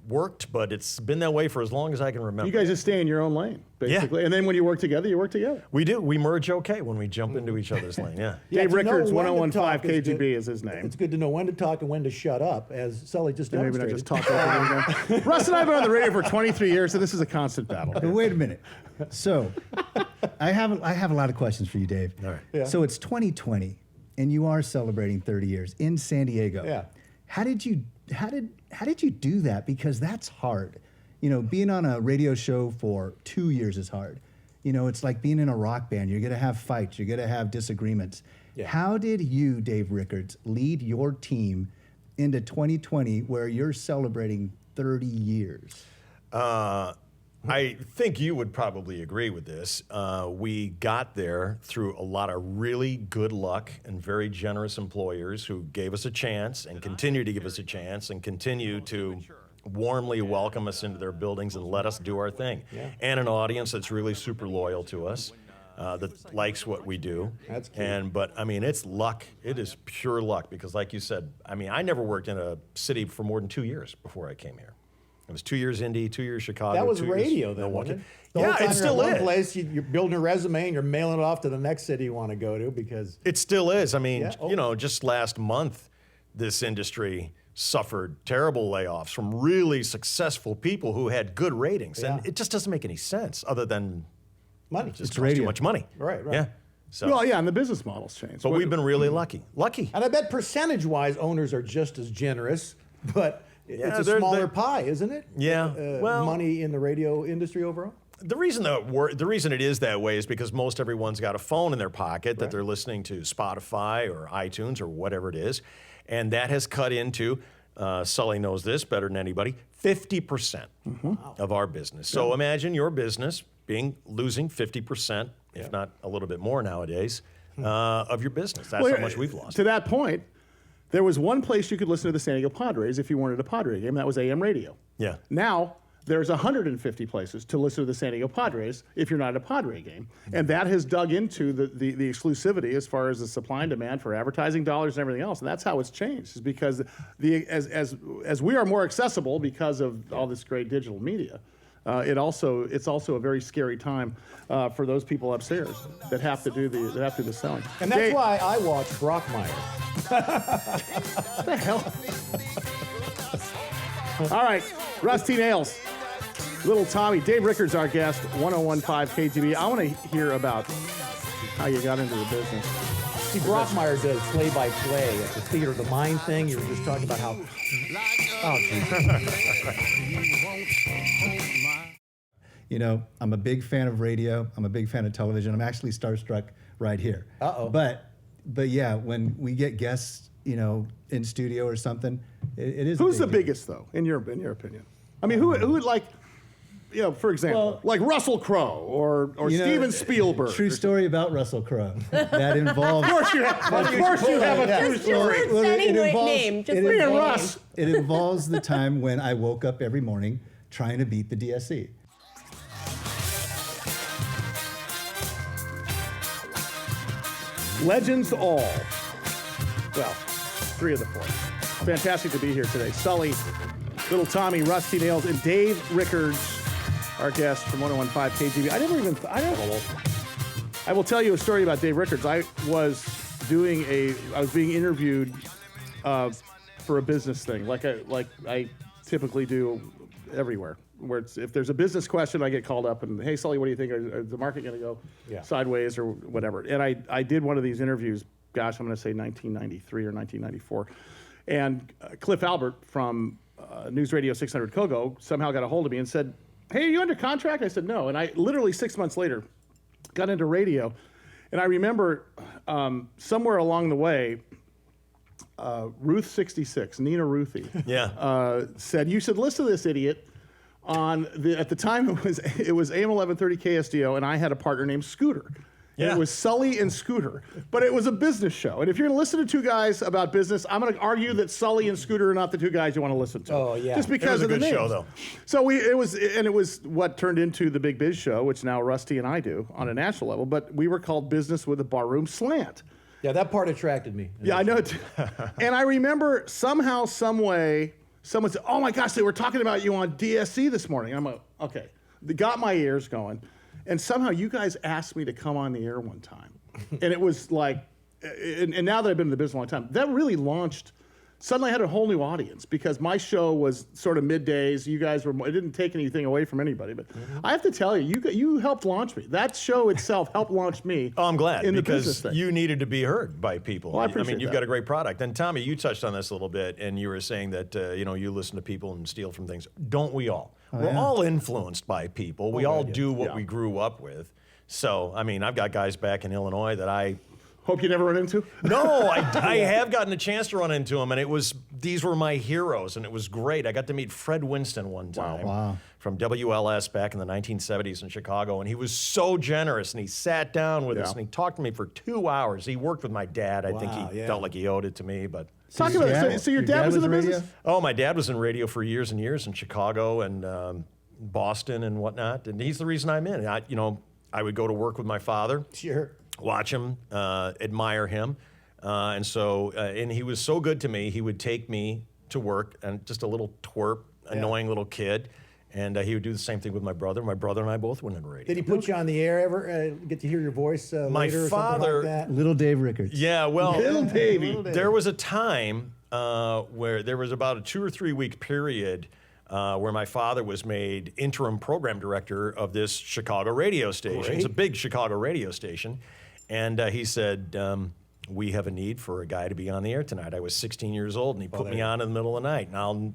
S4: worked, but it's been that way for as long as I can remember.
S1: You guys just stay in your own lane, basically. And then when you work together, you work together.
S4: We do. We merge okay when we jump into each other's lane, yeah.
S1: Dave
S2: to know
S1: Rickards,
S2: when to
S1: 1015
S2: talk is
S1: KGB
S2: good.
S1: is his name.
S2: It's good to know when to talk and when to shut up, as Sully just
S1: Maybe
S2: demonstrated.
S1: I just talk over again. Russ and I have been on the radio for 23 years, so this is a constant battle.
S3: But wait a minute. So, I have a lot of questions for you, Dave.
S4: All right.
S2: Yeah.
S3: So it's 2020, and you are celebrating 30 years in San Diego.
S2: Yeah.
S3: How did you do that? Because that's hard. You know, being on a radio show for 2 years is hard. You know, it's like being in a rock band. You're gonna have fights. You're gonna have disagreements.
S2: Yeah.
S3: How did you, Dave Rickards, lead your team into 2020, where you're celebrating 30 years?
S4: I think you would probably agree with this. We got there through a lot of really good luck and very generous employers who gave us a chance and continue to give us a chance and continue to warmly welcome us into their buildings and let us do our thing.
S2: Yeah.
S4: And an audience that's really super loyal to us, that likes what we do.
S2: That's key.
S4: But I mean, it's luck. It is pure luck because, like you said, I mean, I never worked in a city for more than 2 years before I came here. It was 2 years Indy, 2 years Chicago.
S2: That was
S4: 2 years
S2: radio, then,
S4: Milwaukee.
S2: wasn't it? The whole
S4: Yeah,
S2: time
S4: it
S2: you're
S4: still
S2: at one
S4: is.
S2: place, you're building a resume and you're mailing it off to the next city you want to go to because...
S4: It still is. I mean,
S2: Yeah.
S4: you know, just last month, this industry suffered terrible layoffs from really successful people who had good ratings.
S2: Yeah.
S4: And it just doesn't make any sense other than
S2: Money.
S4: it just
S3: It's
S4: costs
S3: radio.
S4: too much money.
S2: Right.
S4: Yeah. So,
S1: Well, yeah, and the business model's changed.
S4: but we've been really lucky. Lucky.
S2: And I bet percentage-wise, owners are just as generous, but it's a
S4: they're-
S2: smaller
S4: they're-
S2: pie, isn't it?
S4: Yeah, well-
S2: money in the radio industry overall?
S4: The reason it is that way is because most everyone's got a phone in their pocket that they're listening to Spotify or iTunes or whatever it is, and that has cut into, Sully knows this better than anybody, 50% of our business. So imagine your business losing 50%, if not a little bit more nowadays, of your business. That's
S1: Well,
S4: how much we've lost.
S1: To that point, there was one place you could listen to the San Diego Padres if you wanted a Padre game. That was AM radio.
S4: Yeah.
S1: Now, there's 150 places to listen to the San Diego Padres if you're not at a Padre game. And that has dug into the exclusivity as far as the supply and demand for advertising dollars and everything else. And that's how it's changed, is because as we are more accessible because of all this great digital media, it's also a very scary time for those people upstairs that have to do the selling.
S2: And that's
S1: Dave,
S2: why I watch Brockmire.
S1: What the hell? All right, Rusty Nailz, Little Tommy, Dave Rickards, our guest, 1015 KGB. I want to hear about how you got into the business.
S2: See, Brockmire does play-by-play at the Theater of the Mind thing. You were just talking about how... Oh, geez.
S3: You know, I'm a big fan of radio. I'm a big fan of television. I'm actually starstruck right here.
S2: Uh-oh.
S3: But yeah, when we get guests, you know, in studio or something, it is.
S1: Who's
S3: a
S1: the
S3: big deal.
S1: biggest though, in your opinion? I mean, who would like, you know, for example, like Russell Crowe or
S3: You know,
S1: Steven Spielberg?
S3: True story about Russell Crowe. That involves.
S1: Of course you have a true story.
S5: Just any name. Just
S1: Me and
S5: name.
S1: Russ.
S3: It involves the time when I woke up every morning trying to beat the DSC.
S1: Legends all. Well, 3 of the 4. Fantastic to be here today. Sully, Little Tommy, Rusty Nailz, and Dave Rickards, our guest from 101.5 KGB. I will tell you a story about Dave Rickards. I was being interviewed for a business thing, like I typically do everywhere. Where if there's a business question, I get called up and, hey, Sully, what do you think? Is the market going to go sideways or whatever? And I did one of these interviews, gosh, I'm going to say 1993 or 1994. And Cliff Albert from News Radio 600 Kogo somehow got a hold of me and said, hey, are you under contract? I said, no. And I literally 6 months later got into radio. And I remember somewhere along the way, Ruth 66, Nina Ruthie, said, you should listen to this idiot. At the time it was AM 1130 KSDO, and I had a partner named Scooter. Yeah. It was Sully and Scooter, but it was a business show. And if you're going to listen to 2 guys about business, I'm going to argue that Sully and Scooter are not the 2 guys you want to listen to.
S2: Oh yeah,
S1: just because of the names.
S4: It was a good show, though.
S1: So it was what turned into the Big Biz Show, which now Rusty and I do on a national level. But we were called Business with a Barroom Slant.
S2: Yeah, that part attracted me.
S1: Yeah, I know it. And I remember somehow, some way, someone said, oh my gosh, they were talking about you on DSC this morning. And I'm like, okay. They got my ears going. And somehow you guys asked me to come on the air one time. And it was like, and now that I've been in the business a long time, that really launched, suddenly I had a whole new audience because my show was sort of middays. You guys were, it didn't take anything away from anybody. But I have to tell you, you helped launch me. That show itself helped launch me.
S4: Oh, I'm glad,
S1: in the
S4: because
S1: business thing.
S4: you needed to be heard by people.
S1: Well, I appreciate
S4: mean, you've
S1: that.
S4: got a great product. And Tommy, you touched on this a little bit, and you were saying that you listen to people and steal from things. Don't we all? We're all influenced by people. We all do what we grew up with. So, I mean, I've got guys back in Illinois that I
S1: hope you never run into.
S4: No, I have gotten a chance to run into them, and these were my heroes, and it was great. I got to meet Fred Winston one time from WLS back in the 1970s in Chicago, and he was so generous, and he sat down with us, and he talked to me for 2 hours. He worked with my dad. I think he felt like he owed it to me, but...
S1: Talk about it. So your dad was in the business?
S4: Oh, my dad was in radio for years and years in Chicago and Boston and whatnot, and he's the reason I'm in. I would go to work with my father.
S2: Sure.
S4: Watch him, admire him. And he was so good to me, he would take me to work, and just a little twerp, annoying little kid. And he would do the same thing with my brother. My brother and I both went into radio.
S2: Did he put you on the air ever? Get to hear your voice
S4: My
S2: later or
S4: father,
S2: something like that?
S3: Little Dave Rickards.
S4: Yeah, well,
S1: Little Davey.
S4: There was a time where there was about a 2 or 3 week period where my father was made interim program director of this Chicago radio station.
S2: Great.
S4: It's a big Chicago radio station. And he said, we have a need for a guy to be on the air tonight. I was 16 years old, and he put me on in the middle of the night. And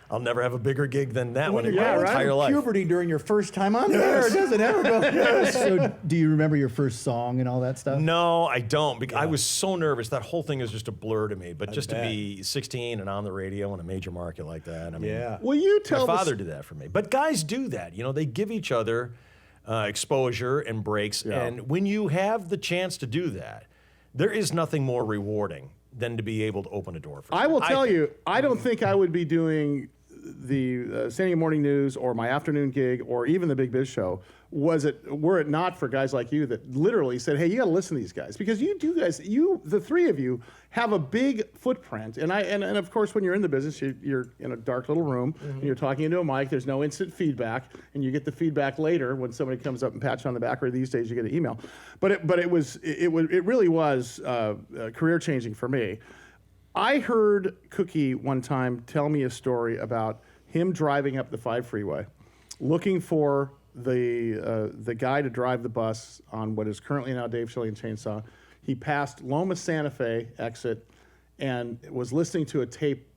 S4: I'll never have a bigger gig than that one in my entire life.
S2: Puberty during your first time on the air. It doesn't ever go.
S3: So do you remember your first song and all that stuff?
S4: No, I don't. Because I was so nervous. That whole thing is just a blur to me. But just to be 16 and on the radio in a major market like that, I mean,
S1: Will you tell
S4: my father did that for me. But guys do that. They give each other exposure and breaks. Yeah. And when you have the chance to do that, there is nothing more rewarding than to be able to open a door for
S1: I will tell you, I don't think I would be doing the San Morning News or my afternoon gig or even the Big Biz Show were it not for guys like you that literally said, hey, you got to listen to these guys, because the 3 of you have a big footprint. And of course, when you're in the business, you're in a dark little room and you're talking into a mic. There's no instant feedback, and you get the feedback later when somebody comes up and pats you on the back, or these days you get an email. But it really was career changing for me. I heard Cookie one time tell me a story about him driving up the 5 freeway, looking for the guy to drive the bus on what is currently now Dave Shelley and Chainsaw. He passed Loma Santa Fe exit and was listening to a tape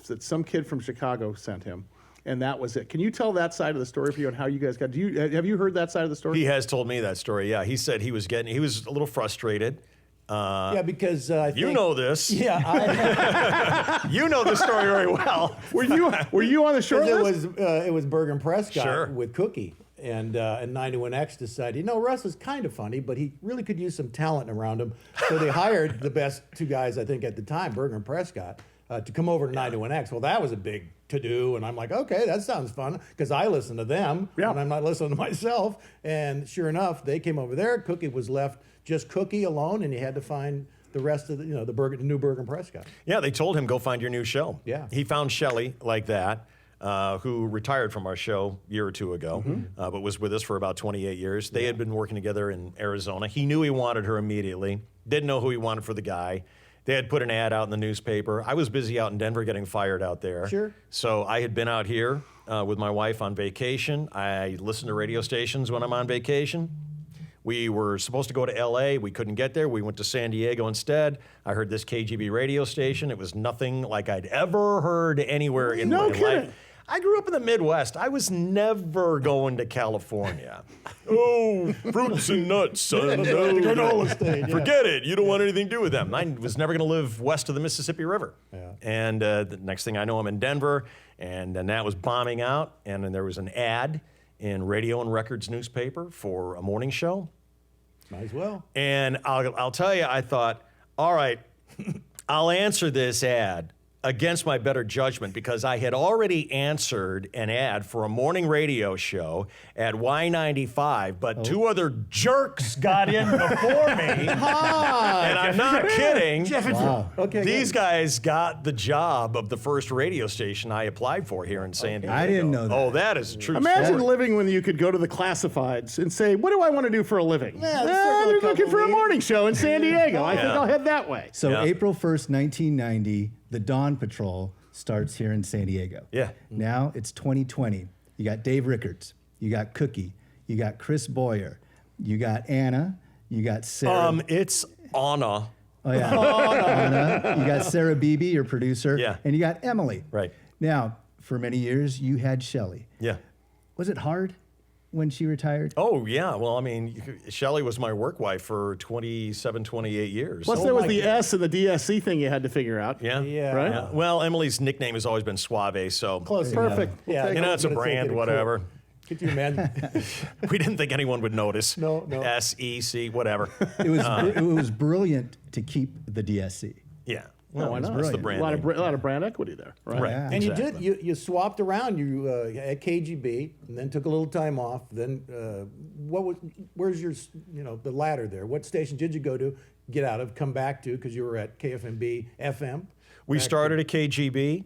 S1: that some kid from Chicago sent him. and that was it. Can you tell that side of the story for you and how you guys got? Have you heard that side of the story?
S4: He has told me that story. Yeah, he said he was a little frustrated.
S2: Yeah, because I think,
S4: You know this.
S2: Yeah,
S4: You know the story very well.
S1: Were you on the short list?
S2: it was Bergen Prescott
S4: Sure.
S2: with Cookie. And 91X decided, Russ is kind of funny, but he really could use some talent around him. So they hired the best two guys, I think, at the time, Bergen and Prescott, to come over to 91X. Well, that was a big to-do, and I'm like, okay, that sounds fun, because I listen to them, and I'm not listening to myself. And sure enough, they came over there. Cookie was left just Cookie alone, and he had to find the rest of the new Bergen Prescott.
S4: Yeah, they told him, go find your new show.
S2: Yeah.
S4: He found Shelley like that. Who retired from our show a year or two ago, but was with us for about 28 years. They had been working together in Arizona. He knew he wanted her immediately, didn't know who he wanted for the guy. They had put an ad out in the newspaper. I was busy out in Denver getting fired out there.
S2: Sure.
S4: So I had been out here with my wife on vacation. I listen to radio stations when I'm on vacation. We were supposed to go to LA. We couldn't get there. We went to San Diego instead. I heard this KGB radio station. It was nothing like I'd ever heard anywhere in my life. I grew up in the Midwest. I was never going to California. Oh, fruits and nuts, son.
S2: Granola state. Yeah.
S4: Forget it. You don't want anything to do with them. I was never going to live west of the Mississippi River.
S2: Yeah.
S4: And the next thing I know, I'm in Denver, and that was bombing out, and then there was an ad in Radio and Records newspaper for a morning show.
S2: Might as well.
S4: And I'll tell you, I thought, all right, I'll answer this ad against my better judgment, because I had already answered an ad for a morning radio show at Y95, but two other jerks got in before me. And I'm not kidding.
S3: Wow.
S2: Okay.
S4: These guys got the job of the first radio station I applied for here in San Diego.
S3: I didn't know that.
S4: Oh, that is a true
S1: Imagine
S4: story.
S1: living when you could go to the classifieds and say, what do I want to do for a living?
S2: Yeah,
S1: They're looking for a morning show in San Diego. I think
S4: Yeah.
S1: I'll head that way.
S3: So
S4: Yeah.
S3: April 1st, 1990, the Dawn Patrol starts here in San Diego.
S4: Yeah.
S3: Now it's 2020. You got Dave Rickards. You got Cookie. You got Chris Boyer. You got Anna. You got Sarah.
S4: It's Anna.
S3: Oh, yeah. Anna. You got Sarah Beebe, your producer.
S4: Yeah.
S3: And you got Emily.
S4: Right.
S3: Now, for many years, you had Shelley.
S4: Yeah.
S3: Was it hard when she retired?
S4: Oh, yeah. Well, I mean, Shelley was my work wife for 27, 28 years.
S1: Plus, there was the S and the DSC thing you had to figure out.
S4: Yeah.
S2: Yeah.
S1: Right?
S4: Yeah. Well, Emily's nickname has always been Suave, so
S2: Close
S1: Perfect.
S2: enough. Yeah.
S4: you know, it's a brand, whatever.
S2: Could you imagine?
S4: We didn't think anyone would notice.
S2: No.
S4: SEC, whatever.
S3: It was brilliant to keep the DSC.
S4: Yeah.
S1: Why not?
S4: It's the
S3: brilliant.
S4: brand
S1: A
S4: name.
S1: lot of brand equity there. Right.
S4: Right.
S3: Yeah.
S2: And
S4: Exactly.
S2: you swapped around. You at KGB, and then took a little time off. Then where's your the ladder there? What station did you go to? Get out of, come back to, because you were at KFMB FM.
S4: We started at KGB.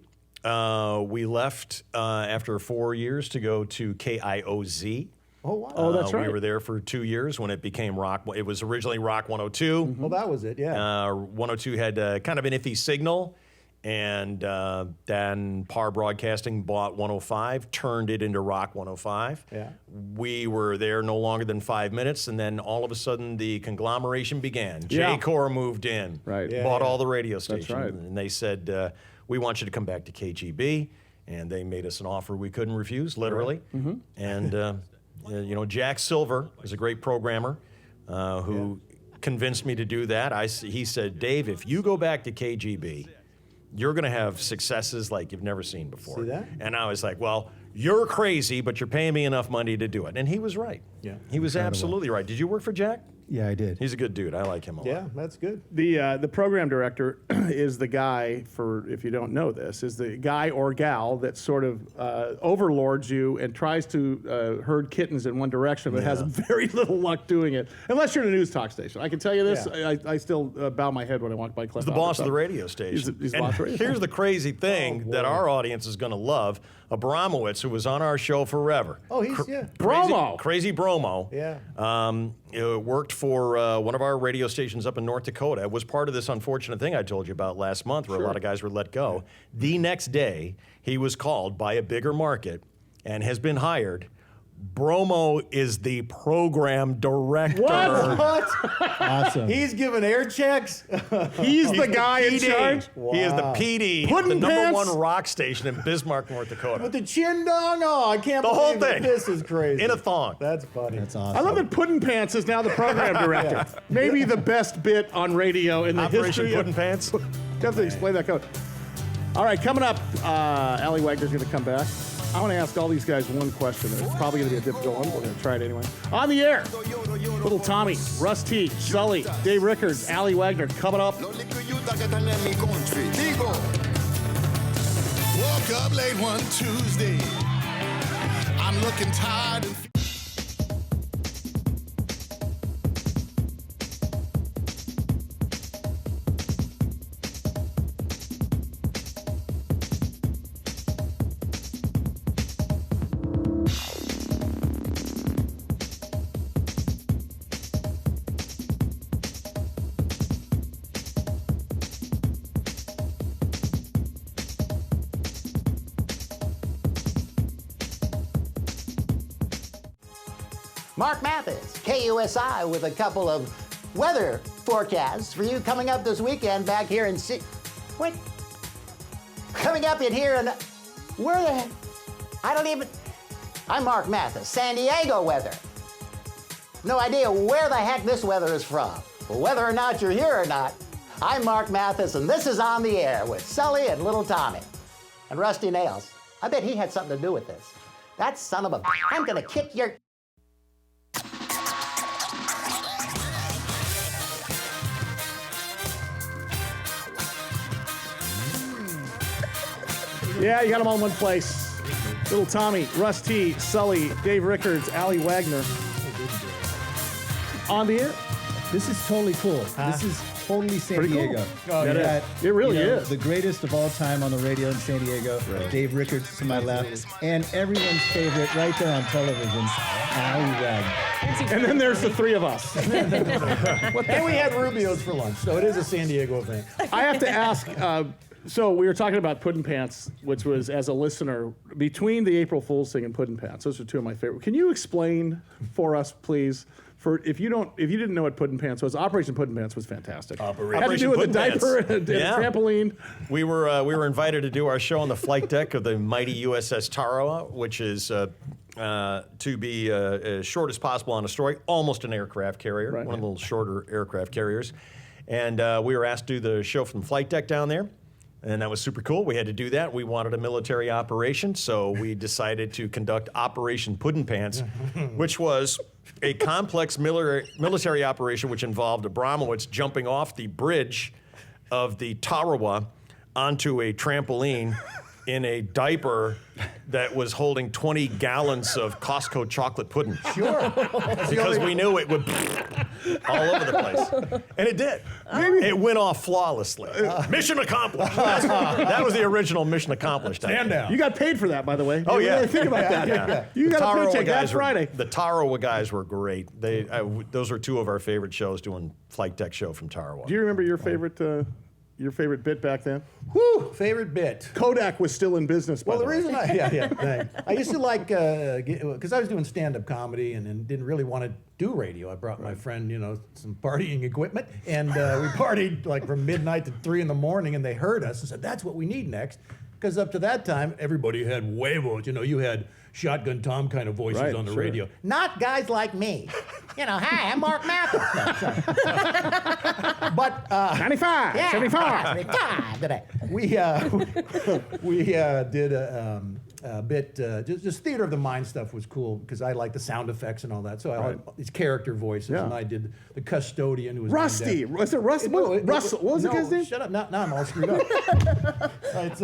S4: We left after 4 years to go to KIOZ.
S2: Oh wow.
S1: Oh, that's right.
S4: We were there for 2 years when it became Rock. It was originally Rock 102.
S2: Well, that was it. Yeah.
S4: 102 had kind of an iffy signal, and then Par Broadcasting bought 105, turned it into Rock 105.
S2: Yeah.
S4: We were there no longer than 5 minutes, and then all of a sudden the conglomeration began.
S1: Yeah.
S4: J-Corps moved in,
S1: Right.
S2: Yeah,
S4: bought
S2: yeah.
S4: all the radio stations,
S1: right.
S4: and they said, we want you to come back to KGB, and they made us an offer we couldn't refuse, literally. And Jack Silver is a great programmer who convinced me to do that. He said, Dave, if you go back to KGB, you're going to have successes like you've never seen before.
S2: See that?
S4: And I was like, well, you're crazy, but you're paying me enough money to do it. And he was right.
S2: Yeah.
S4: He was absolutely right. Did you work for Jack?
S3: Yeah, I did.
S4: He's a good dude. I like him a lot.
S2: Yeah, that's good.
S1: The program director is the guy, for if you don't know this, is the guy or gal that sort of overlords you and tries to herd kittens in one direction, but has very little luck doing it. Unless you're in a news talk station. I can tell you this,
S2: Yeah.
S1: I still bow my head when I walk by Cliff.
S4: He's the boss of the radio station.
S1: He's the
S4: And
S1: boss of the radio
S4: here's the crazy thing that our audience is going to love. Abramowitz, who was on our show forever.
S2: Oh, he's
S1: Bromo.
S4: Crazy Bromo.
S2: Yeah.
S4: Worked for one of our radio stations up in North Dakota. Was part of this unfortunate thing I told you about last month where a lot of guys were let go. The next day, he was called by a bigger market and has been hired Bromo is the program director.
S2: What?
S3: Awesome.
S2: He's giving air checks.
S1: He's the guy in
S4: PD.
S1: charge.
S4: He is the PD,
S1: Puddin'
S4: the number
S1: Pants?
S4: one rock station in Bismarck, North Dakota.
S2: With the chin dong. Oh, I can't
S4: The
S2: believe
S4: whole
S2: it.
S4: thing.
S2: This is crazy.
S4: In a thong.
S2: That's funny.
S3: That's awesome.
S1: I love that Puddin' Pants is now the program director. Maybe the best bit on radio in the
S4: Operation
S1: history
S4: Puddin'
S1: of...
S4: Pants.
S1: You have to explain that code. All right, coming up, Allie Wagner's going to come back. I want to ask all these guys one question. It's probably going to be a difficult one. We're going to try it anyway. On the air, Little Tommy, Russ T, Sully, Dave Rickards, Allie Wagner coming up.
S7: Woke up late one Tuesday. I'm looking tired and
S6: Mark Mathis, KUSI, with a couple of weather forecasts for you coming up this weekend back here in Wait. Coming up in here and where the heck? I'm Mark Mathis, San Diego weather. No idea where the heck this weather is from. But whether or not you're here or not, I'm Mark Mathis, and this is On the Air with Sully and Little Tommy. And Rusty Nailz. I bet he had something to do with this. That son of a... I'm gonna kick your...
S1: Yeah, you got them all in one place. Little Tommy, Russ T, Sully, Dave Rickards, Allie Wagner. On the air.
S3: This is totally cool. This is totally San
S1: Pretty cool.
S3: Diego.
S1: Oh,
S3: You
S1: yeah.
S3: got,
S1: It really is.
S3: The greatest of all time on the radio in San Diego, Dave Rickards to my left, and everyone's favorite right there on television, Allie Wagner.
S1: And then there's the three of us.
S2: And we had Rubio's for lunch, so it is a San Diego event.
S1: I have to ask, so we were talking about Puddin' Pants, which was, as a listener, between the April Fool's thing and Puddin' Pants, those are two of my favorite. Can you explain for us, please, for if you didn't know what Puddin' Pants was, Operation Puddin' Pants was fantastic. Had to do
S4: Operation
S1: with the
S4: Puddin'
S1: diaper
S4: Pants.
S1: and a
S4: Yeah.
S1: trampoline.
S4: We were invited to do our show on the flight deck of the mighty USS Tarawa, which is to be as short as possible on a story, almost an aircraft carrier,
S1: Right.
S4: one of the little shorter aircraft carriers. And we were asked to do the show from the flight deck down there. And that was super cool. We had to do that. We wanted a military operation, so we decided to conduct Operation Puddin' Pants, which was a complex military operation which involved Abramowitz jumping off the bridge of the Tarawa onto a trampoline in a diaper that was holding 20 gallons of Costco chocolate pudding.
S2: Sure.
S4: Because we knew it would all over the place. And it did. It went off flawlessly. Mission accomplished. That was the original mission accomplished.
S2: Stand down.
S1: You got paid for that, by the way.
S4: Oh,
S1: You
S4: yeah.
S1: really think about that.
S4: Yeah.
S1: You got a
S4: Tarawa
S1: paycheck
S4: guys
S1: last
S4: were-
S1: Friday.
S4: The Tarawa guys were great. Those were two of our favorite shows, doing flight deck show from Tarawa.
S1: Do you remember your favorite bit back then?
S2: Whew, favorite bit.
S1: Kodak was still in business, by
S2: Well, the
S1: way.
S2: reason I used to like, because I was doing stand-up comedy and didn't really want to do radio. I brought my friend, some partying equipment, and we partied like from midnight to 3 in the morning, and they heard us and said, that's what we need next. Because up to that time, everybody had huevos. You had Shotgun Tom kind of voices
S1: Right,
S2: on the
S1: sure.
S2: radio.
S6: Not guys like me. Hi, I'm Mark Mathis.
S2: But
S1: 95,
S6: Yeah,
S1: 75.
S6: 75 today.
S2: we did a bit, just theater of the mind stuff was cool because I like the sound effects and all that. So I had these character voices,
S1: Yeah.
S2: and I did the custodian who was
S1: Rusty.
S2: named
S1: Was it Russ? Russell. What was the guy's name?
S2: Shut up! Now I'm all screwed up. It's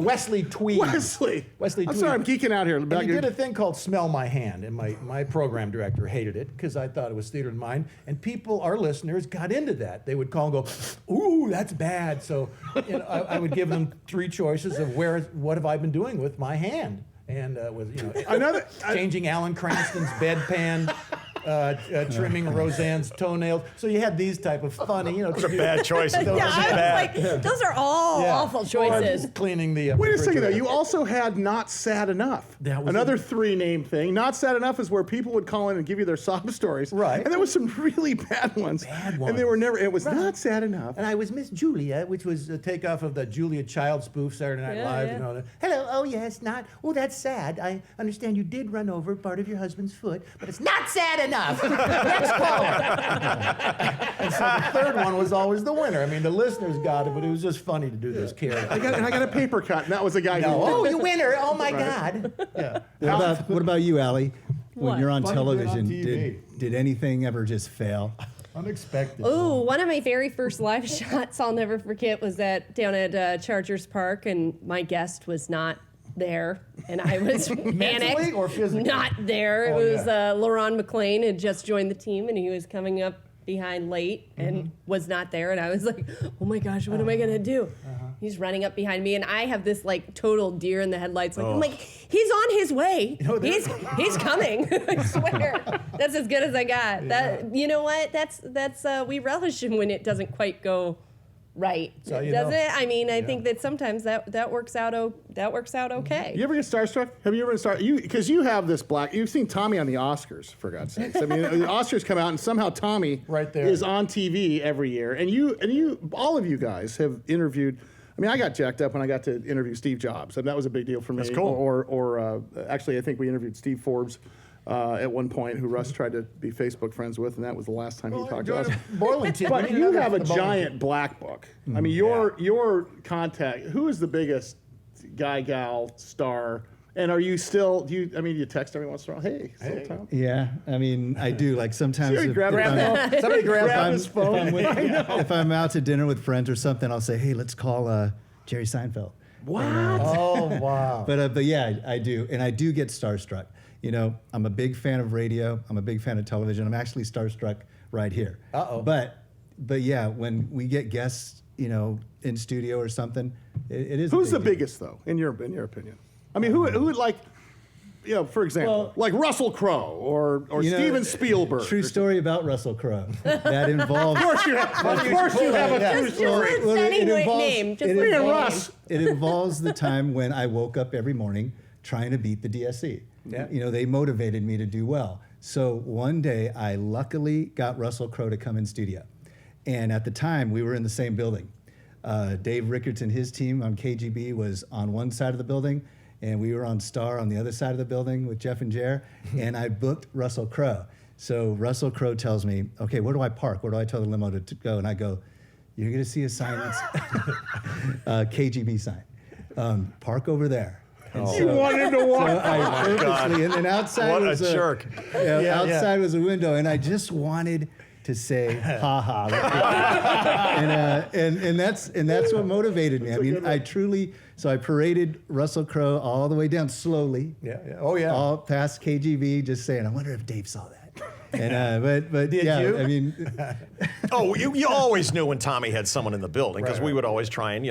S2: Wesley Tweed.
S1: Wesley.
S2: Wesley
S1: I'm
S2: Tweed.
S1: sorry, I'm geeking out here.
S2: And he did a thing called Smell My Hand, and my program director hated it because I thought it was theater of the mind. And people, our listeners, got into that. They would call and go, "Ooh, that's bad." So I would give them 3 choices of what have I been doing with my hand, and was
S1: Another-
S2: changing Alan Cranston's bedpan. trimming Roseanne's toenails. So you had these type of funny,
S4: Those are bad choices.
S5: Yeah, I was like, those are all awful
S2: Or
S5: choices.
S2: just cleaning the.
S1: Wait a second, though. You also had Not Sad Enough.
S2: That was
S1: Another three-name thing. Not Sad Enough is where people would call in and give you their sob stories.
S2: Right.
S1: And there was some really bad ones. And they were never, it was Not Sad Enough.
S2: And I was Miss Julia, which was a takeoff of the Julia Child spoof, Saturday Night
S5: Yeah,
S2: Live,
S5: yeah.
S2: and all that. Hello, oh yes, not. Oh, that's sad. I understand you did run over part of your husband's foot, but it's not sad enough. Next caller. And so the third one was always the winner. I mean, the listeners got it, but it was just funny to do this character.
S1: I got a paper cut, and that was a guy who.
S2: Oh, you winner! Oh my God! Yeah.
S3: What about you, Allie? When
S5: What?
S3: you're on
S2: Funny being on
S3: television,
S2: TV.
S3: did anything ever just fail?
S2: Unexpected.
S5: Ooh, one of my very first live shots I'll never forget was down at Chargers Park, and my guest was not there, and I was panicked.
S2: or physically?
S5: Not there.
S2: Oh,
S5: It was
S2: yeah.
S5: LaRon McClain had just joined the team, and he was coming up behind late and was not there, and I was like, oh my gosh, what am I gonna do? He's running up behind me, and I have this like total deer in the headlights. Like I'm like, he's on his way. He's coming. I swear. That's as good as I got. That you know what? That's we relish when it doesn't quite go right.
S2: So you
S5: Doesn't
S2: know.
S5: it? I mean, I think that sometimes that works out okay.
S1: You ever get starstruck? Have you ever been starstruck? Because you have this you've seen Tommy on the Oscars, for God's sakes. I mean, the Oscars come out, and somehow Tommy
S2: Right there.
S1: is on TV every year. And you, all of you guys have interviewed. I mean, I got jacked up when I got to interview Steve Jobs, and that was a big deal for me.
S4: That's cool.
S1: Or actually, I think we interviewed Steve Forbes at one point, who Russ tried to be Facebook friends with, and that was the last time he talked to us.
S2: Boiling tip.
S1: But you have a giant black book. I mean, your contact. Who is the biggest guy, gal, star? And are you still? Do you text every once in a while? Hey, Tom.
S3: Yeah, I mean, I do. Like sometimes
S1: Somebody
S3: if
S1: grab his phone.
S3: if I'm out to dinner with friends or something, I'll say, hey, let's call Jerry Seinfeld.
S1: What?
S2: Oh wow.
S3: But yeah, I do, and I do get starstruck. You know, I'm a big fan of radio. I'm a big fan of television. I'm actually starstruck right here.
S2: Uh-oh.
S3: But yeah, when we get guests, in studio or something, it is.
S1: Who's
S3: a
S1: the
S3: big deal.
S1: biggest though, in your opinion? I mean, who would like, for example, like Russell Crowe or Steven Spielberg?
S3: True story about Russell Crowe. That involves.
S1: Of course you have a true
S5: Just
S1: story.
S5: any name. Just
S3: it
S5: say
S3: involves,
S5: name.
S3: it involves the time when I woke up every morning trying to beat the DSC.
S2: Yeah.
S3: They motivated me to do well. So one day I luckily got Russell Crowe to come in studio. And at the time we were in the same building. Dave Rickards and his team on KGB was on one side of the building, and we were on Star on the other side of the building with Jeff and Jer, and I booked Russell Crowe. So Russell Crowe tells me, okay, where do I park? Where do I tell the limo to go? And I go, you're gonna see a sign that's KGB sign. Park over there. And
S1: You want him to walk?
S3: so I purposely, and then outside
S4: What a
S3: was
S4: jerk.
S3: outside was a window, and I just wanted to say, ha ha. And that's what motivated me. I mean, I paraded Russell Crowe all the way down slowly.
S2: Yeah. Oh yeah.
S3: All past KGB, just saying, I wonder if Dave saw that. And but
S2: Did
S3: yeah,
S2: you?
S3: I mean,
S4: Oh, you always knew when Tommy had someone in the building because we would always try and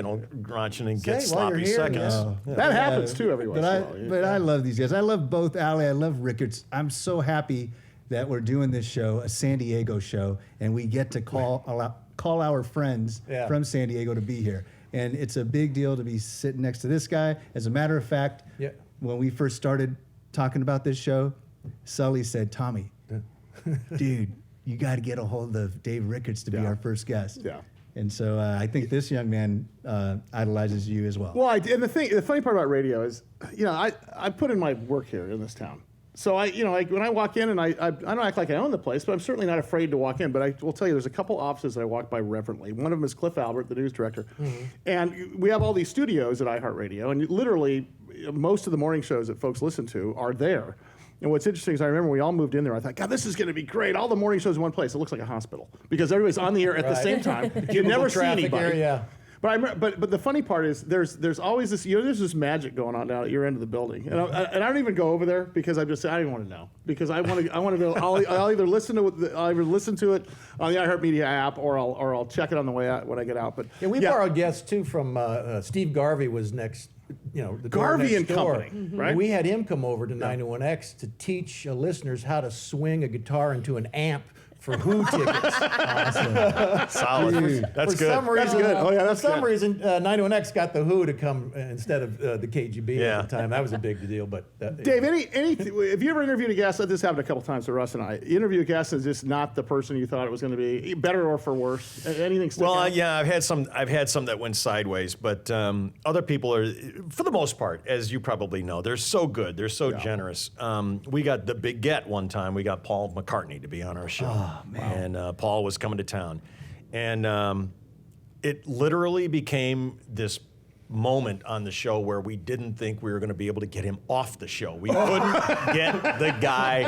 S4: launch in and get
S2: Say, while you're
S4: sloppy
S2: here,
S4: seconds.
S3: no.
S1: That happens too every once in a while.
S3: But I love these guys. I love both Allie. I love Rickards. I'm so happy that we're doing this show, a San Diego show, and we get to call our friends from San Diego to be here. And it's a big deal to be sitting next to this guy. As a matter of fact, when we first started talking about this show, Sully said, Tommy, dude, you got to get a hold of Dave Rickards to be our first guest.
S1: Yeah.
S3: And so I think this young man idolizes you as well.
S1: Well, and the funny part about radio is, I put in my work here in this town. So when I walk in, and I don't act like I own the place, but I'm certainly not afraid to walk in. But I will tell you, there's a couple offices that I walk by reverently. One of them is Cliff Albert, the news director, and we have all these studios at iHeartRadio, and literally most of the morning shows that folks listen to are there. And what's interesting is I remember when we all moved in there, I thought, God, this is going to be great. All the morning shows in one place. It looks like a hospital because everybody's on the air at the same time. You never see anybody.
S2: Area.
S1: But the funny part is there's always this there's this magic going on down at your end of the building, and I don't even go over there because I don't even want to know because I want to know. I'll either listen to it on the iHeartMedia app or I'll check it on the way out when I get out. But
S2: Yeah, we borrowed guests too from Steve Garvey was next the door
S1: Garvey
S2: next
S1: and
S2: door.
S1: Company, right?
S2: We had him come over to 91X to teach listeners how to swing a guitar into an amp for Who tickets.
S4: Solid. That's
S2: For
S4: good.
S2: some reason,
S1: good. Oh, yeah, that's
S2: for some
S1: good.
S2: reason, 91X got the Who to come instead of the KGB
S4: Yeah.
S2: at the time. That was a big deal. But
S1: Dave, have you ever interviewed a guest? This happened a couple times to Russ and I. You interview a guest that's just not the person you thought it was going to be, better or for worse. Anything stick
S4: Well,
S1: out?
S4: yeah, I've had some that went sideways, but other people are, for the most part, as you probably know, they're so good, they're so generous. We got the big get one time. We got Paul McCartney to be on our show, and Paul was coming to town, and it literally became this moment on the show where we didn't think we were going to be able to get him off the show. We couldn't get the guy.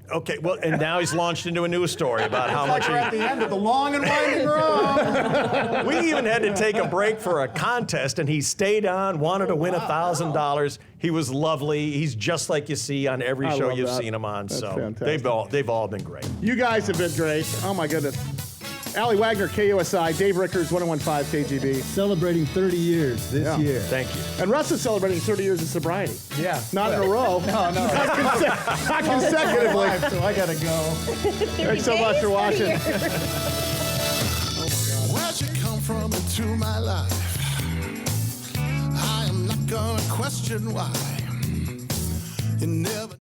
S4: Okay, well, and now he's launched into a news story about how much
S2: we're at the end of the long and winding road.
S4: we even had to take a break for a contest, and he stayed on, wanted to win $1,000. He was lovely. He's just like you see on every
S1: I
S4: show
S1: love
S4: you've
S1: that.
S4: seen him on.
S1: That's
S4: so
S1: fantastic.
S4: they've all been great.
S1: You guys have been great. Oh, my goodness. Allie Wagner, KUSI, Dave Rickards, 1015 KGB.
S3: Celebrating 30 years this
S1: Yeah.
S3: year.
S4: Thank you.
S1: And Russ is celebrating 30 years of sobriety.
S2: Yeah.
S1: Not in a row.
S2: No.
S1: Not consecutively.
S2: So I gotta go.
S1: Thanks so much for watching.
S7: Where'd you come from into my life? I am not gonna question why. You never